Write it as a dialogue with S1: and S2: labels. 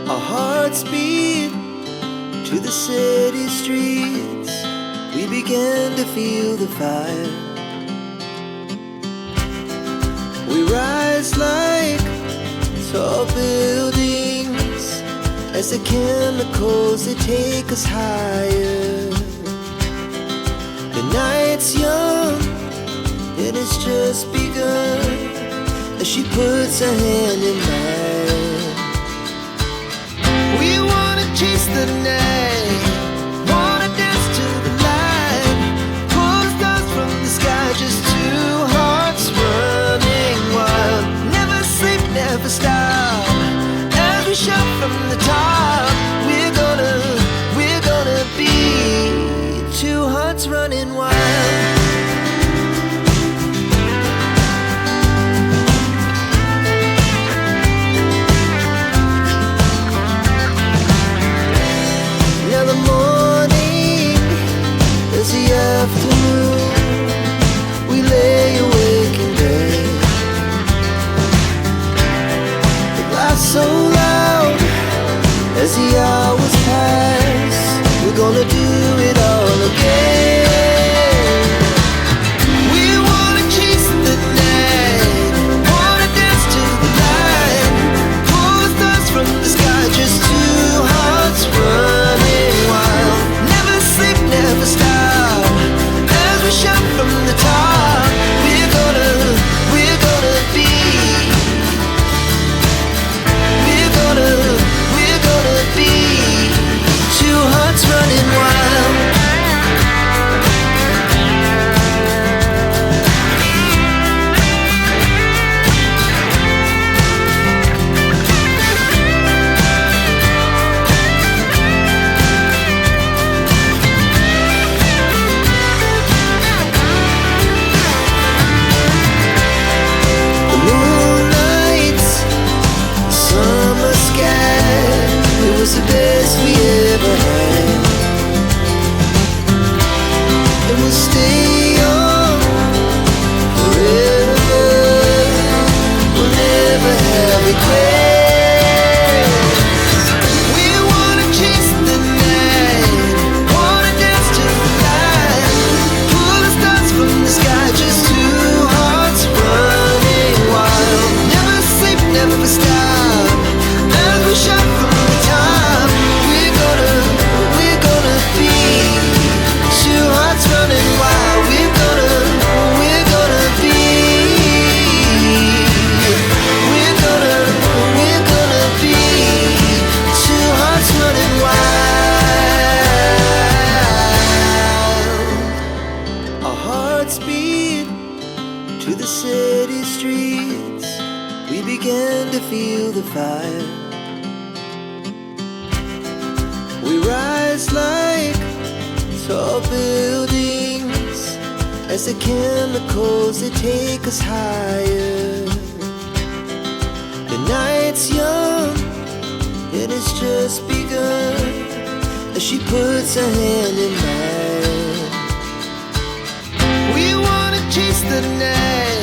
S1: Our hearts beat to the city streets. We began to feel the fire. We rise like tall buildings as the chemicals, they take us higher. The night's young and it's just begun as she puts her hand in mine. We wanna chase the night, wanna dance to the light, pull stars from the sky, just two hearts running wild. Never sleep, never stop, as we shout from the top. We're gonna be two hearts running wild. Afternoon, we lay awake in bed. The glass so loud as the hours pass. We're gonna do it all again. We wanna chase the night, wanna dance to the light, pull stars from the sky, just two hearts running wild. Never sleep, never stop, shout from the top. We're gonna be, we're gonna be two hearts running wild. The best we ever had, and we'll stay on forever. We'll never have regrets. We wanna chase the night, wanna dance to the light, pull the stars from the sky, just two hearts running wild. Never sleep, never stop, as we shout from the top. To the city streets, we began to feel the fire. We rise like tall buildings as the chemicals, they take us higher. The night's young and it's just begun as she puts her hand in mine. We wanna chase the night,